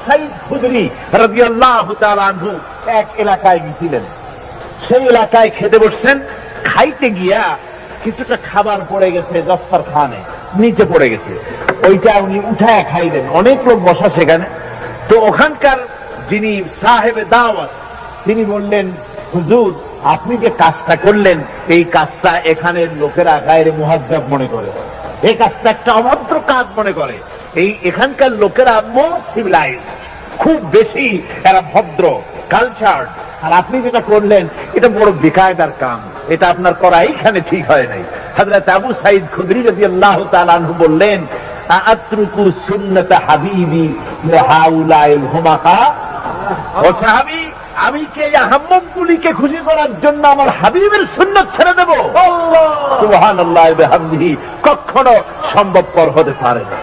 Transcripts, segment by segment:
সাঈদ খুদরি রাদিয়াল্লাহু তাআলা আনহু এক এলাকায় গিয়েছিলেন। সেই এলাকায় খেতে বসছেন। খাইতে গিয়া কিছুটা খাবার পড়ে গেছে, দস্তরখানে নিচে পড়ে গেছে। ওইটা উনি উঠায় খাইলেন। অনেক লোক বসা সেখানে। তো ওখানকার যিনি সাহেবে দাওয়াত, তিনি বললেন, হুজুর, আপনি যে কাজটা করলেন, এই কাজটা এখানের লোকেরা গায়রে মুহাজ্জাব মনে করে, এই কাজটা একটা অভদ্র কাজ মনে করে। এই এখানকার লোকেরা মোর সিভিলাইজড, খুব বেশি এরা ভদ্র, কালচার। আর আপনি যেটা করলেন এটা বড় বেকায়দার কাম, এটা আপনার করা এইখানে ঠিক হয় নাই। হযরত আবু সাঈদ খুদরি রাদিয়াল্লাহু তাআলা আনহু বললেন, আতরুকু সুন্নাত হাবিবি লিহাউলাইল হুমাকা। ও সাহাবী, আমি কি এই আহম্মদগুলিকে খুশি করার জন্য আমার হাবিবের সুন্নাত ছেড়ে দেব? সুবহানাল্লাহি ওয়া বিহামদিহি। কখনো সম্ভবপর হতে পারে না।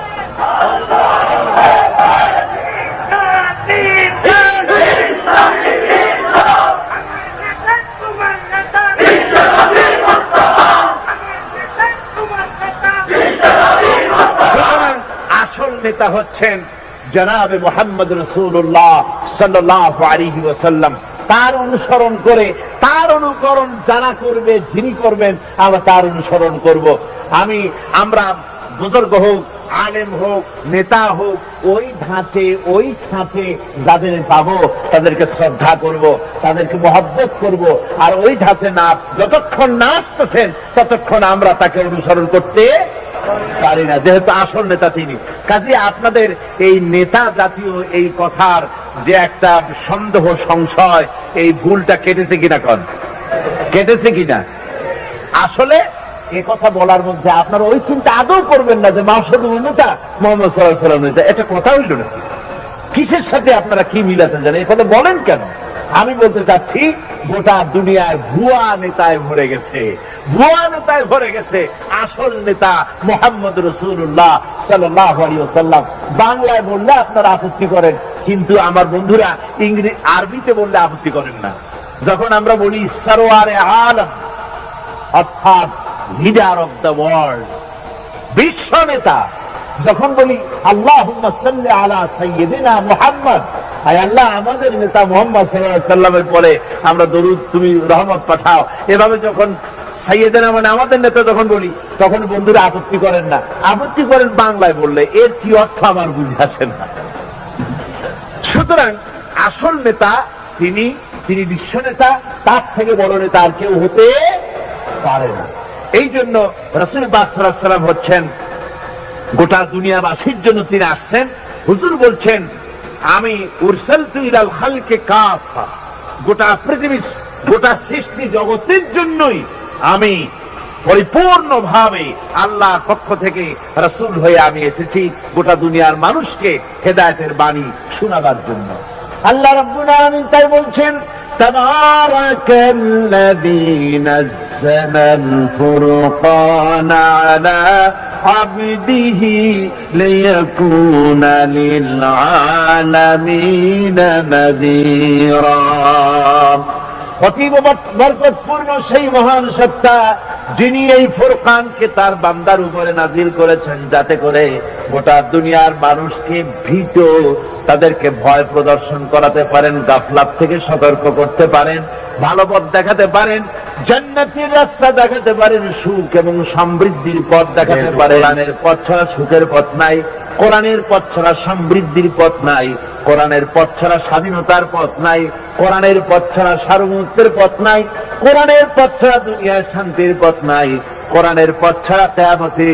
আসল নেতা হচ্ছেন জনাবে মুহাম্মদ রাসূলুল্লাহ সাল্লাল্লাহু আলাইহি ওয়াসাল্লাম। তার অনুসরণ করে, তার অনুকরণ যারা করবে, যিনি করবেন, আমরা তার অনুসরণ করব। আমরা বুজুর্গ হোক, আলেম হোক, নেতা হোক, ওই ধাঁচে, ওই ছাঁচে যাদের পাবো তাদেরকে শ্রদ্ধা করব, তাদেরকে মহব্বত করব। আর ওই ধাঁচে না যতক্ষণ না আসতেছেন ততক্ষণ আমরা তাকে অনুসরণ করতে পারি না, যেহেতু আসল নেতা তিনি। কাজে আপনাদের এই নেতা জাতীয় এই কথার যে একটা সন্দেহ, সংশয়, এই ভুলটা কেটেছে কিনা? কেটেছে কিনা? আসলে এই কথা বলার মধ্যে আপনারা ওই চিন্তা আদৌ করবেন না যে মাসুদ নেতা, মুহাম্মদ সাল্লাল্লাহু আলাইহি ওয়াসাল্লাম নেতা। এটা কথা হইল না। কিসের সাথে আপনারা কি মিলাতে জানেন? এই কথা বলেন কেন? আমি বলতে চাচ্ছি, গোটা দুনিয়ায় ভুয়া নেতায় ভরে গেছে, ভুয়া নেতায় ভরে গেছে। আসল নেতা মুহাম্মদ রাসূলুল্লাহ সাল্লাল্লাহু আলাইহি ওয়াসাল্লাম। বাংলায় বললে আপনারা আপত্তি করেন, কিন্তু আমার বন্ধুরা আরবিতে বললে আপত্তি করেন না। যখন আমরা বলি সরওয়ারে আলম, অর্থাৎ লিডার অফ দ্য ওয়ার্ল্ড, বিশ্ব নেতা, যখন বলি আল্লাহুম্মা সাল্লি আলা সাইয়্যিদিনা মুহাম্মদ, আয় আল্লাহ আমাদের নেতা মুহাম্মদ সাল্লাল্লাহু আলাইহি ওয়াসাল্লামের পরে আমরা দরুদ, তুমি রহমত পাঠাও, এভাবে যখন সাইয়্যিদিনা মানে আমাদের নেতা যখন বলি, তখন বন্ধুরা আপত্তি করেন না। আপত্তি করেন বাংলায় বললে। এর কি অর্থ আমার বুঝে আসে না। সুতরাং আসল নেতা তিনি বিশ্ব নেতা, তার থেকে বড় নেতা আর কেউ হতে পারে না। এই জন্য রাসূল পাক সাল্লাল্লাহু আলাইহি ওয়াসাল্লাম হচ্ছেন গোটা দুনিয়াবাসীর জন্য তিনি আসছেন। হুজুর বলছেন, আমি উরসালতু ইলাল খালকি কাফা, গোটা পৃথিবীর, গোটা সৃষ্টি জগতের জন্যই আমি পরিপূর্ণভাবে আল্লাহর পক্ষ থেকে রাসূল হয়ে আমি এসেছি, গোটা দুনিয়ার মানুষকে হেদায়েতের বাণী শোনাবার জন্য। আল্লাহ রাব্বুল আলামিন তাই বলছেন, তাবারাকাল্লাযী নাযালাল ফুরকানা আলা আবদিহি লিয়াকুনা লিল আলামিনা নাযীরা। অতীব বরকতপূর্ণ সেই মহান সত্তা যিনি এই ফুরকানকে তার বান্দার উপরে নাজিল করেছেন, যাতে করে গোটা দুনিয়ার মানুষকে ভীত, তাদেরকে ভয় প্রদর্শন করাতে পারেন, গাফলাত থেকে সতর্ক করতে পারেন, ভালো পথ দেখাতে পারেন, জান্নাতের রাস্তা দেখাতে পারেন, সুখ এবং সমৃদ্ধির পথ দেখাতে পারেন। কোরআনের পথ ছাড়া সুখের পথ নাই, কোরআনের পথ ছাড়া সমৃদ্ধির পথ নাই, কোরআনের পথ ছাড়া স্বাধীনতার পথ নাই, কোরআনের পথ ছাড়া সার্বভৌমত্বের পথ নাই, কোরআনের পথ ছাড়া দুনিয়ার শান্তির পথ নাই, কোরআনের পথ ছাড়া কিয়ামতে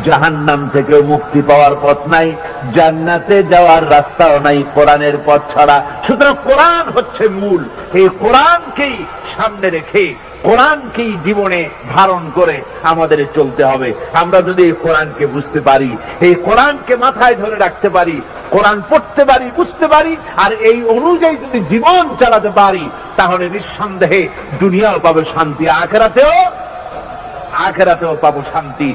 জাহান্নাম থেকে মুক্তি পাওয়ার পথ নাই, জান্নাতে যাওয়ার রাস্তাও নাই কোরআনের পথ ছাড়া। সুতরাং কোরআন হচ্ছে মূল। এই কোরআনকেই সামনে রেখে, কোরআনকেই জীবনে ধারণ করে আমাদের চলতে হবে। আমরা যদি এই কোরআনকে বুঝতে পারি, এই কোরআনকে মাথায় ধরে রাখতে পারি, কোরআন পড়তে পারি, বুঝতে পারি, আর এই অনুযায়ী যদি জীবন চালাতে পারি, তাহলে নিঃসন্দেহে দুনিয়াও পাবো শান্তি, আখিরাতেও পাবো শান্তি।